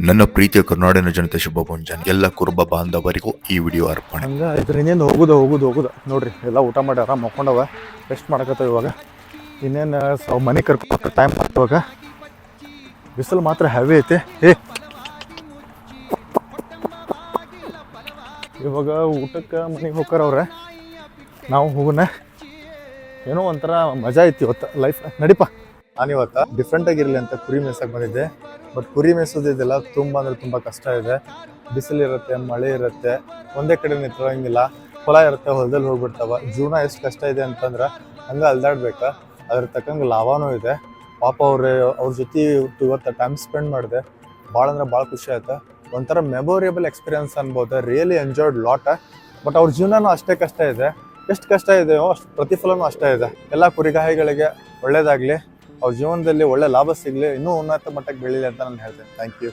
ನನ್ನ ಪ್ರೀತಿಯ ಕರ್ನಾಡಿನ ಜನತೆ ಶುಭ ಮುಂಜಾನೆ ಎಲ್ಲ ಕುರುಬ ಬಾಂಧವರಿಗೂ ಈ ವಿಡಿಯೋ ಅರ್ಪಣೆ. ಹಂಗೆ ಇನ್ನೇನು ಹೋಗುದು ನೋಡ್ರಿ, ಎಲ್ಲ ಊಟ ಮಾಡಿ ಆರಾಮ್ ಮಕ್ಕೊಂಡವ, ರೆಸ್ಟ್ ಮಾಡಕತ್ತವ. ಇವಾಗ ಇನ್ನೇನು ಮನೆ ಕರ್ಕೊಂಡು ಟೈಮ್ ಇವಾಗ ಬಿಸಿಲು ಮಾತ್ರ ಹೆವಿ ಐತೆ. ಇವಾಗ ಊಟಕ್ಕೆ ಮನೆಗೆ ಹೋಗ್ತಾರವ್ರೆ, ನಾವು ಹೋಗೋಣ. ಏನೋ ಒಂಥರ ಮಜಾ ಐತಿ ಇವತ್ತು ಲೈಫ್. ನಡಿಪ. ನಾನಿವತ್ತು ಡಿಫ್ರೆಂಟ್ ಆಗಿರಲಿ ಅಂತ ಕುರಿ ಮೇಯ್ಸಕ್ಕೆ ಬಂದಿದ್ದೆ. ಬಟ್ ಕುರಿ ಮೇಯ್ಸೋದಿದೆಲ್ಲ ತುಂಬ ಅಂದರೆ ತುಂಬ ಕಷ್ಟ ಇದೆ. ಬಿಸಿಲಿರುತ್ತೆ, ಮಳೆ ಇರುತ್ತೆ, ಒಂದೇ ಕಡೆ ನಿಂತ್ಕೊಳ್ಳೋಂಗಿಲ್ಲ. ಹೊಲ ಇರುತ್ತೆ, ಹೊಲದಲ್ಲಿ ಹೋಗ್ಬಿಡ್ತಾವ. ಜೀವನ ಎಷ್ಟು ಕಷ್ಟ ಇದೆ ಅಂತಂದ್ರೆ ಹಂಗೆ ಅಲ್ದಾಡ್ಬೇಕು. ಅದ್ರ ತಕ್ಕಂಗೆ ಲಾಭನೂ ಇದೆ. ಪಾಪ ಅವ್ರ ಜೊತೆ ಇವತ್ತು ಟೈಮ್ ಸ್ಪೆಂಡ್ ಮಾಡಿದೆ. ಭಾಳ ಅಂದ್ರೆ ಭಾಳ ಖುಷಿ ಆಯ್ತು. ಒಂಥರ ಮೆಮೊರೇಬಲ್ ಎಕ್ಸ್ಪೀರಿಯನ್ಸ್ ಅನ್ಬೋದು. Really enjoyed lot. ಬಟ್ ಅವ್ರ ಜೀವನನೂ ಅಷ್ಟೇ ಕಷ್ಟ ಇದೆ. ಎಷ್ಟು ಕಷ್ಟ ಇದೆಯೋ ಅಷ್ಟು ಪ್ರತಿಫಲನೂ ಅಷ್ಟೇ ಇದೆ. ಎಲ್ಲ ಕುರಿಗಾಹಿಗಳಿಗೆ ಒಳ್ಳೇದಾಗಲಿ, ಅವ್ರ ಜೀವನದಲ್ಲಿ ಒಳ್ಳೆ ಲಾಭ ಸಿಗಲಿ, ಇನ್ನೂ ಉನ್ನತ ಮಟ್ಟಕ್ಕೆ ಬೆಳೀಲಿ ಅಂತ ನಾನು ಹೇಳ್ತೇನೆ. Thank you.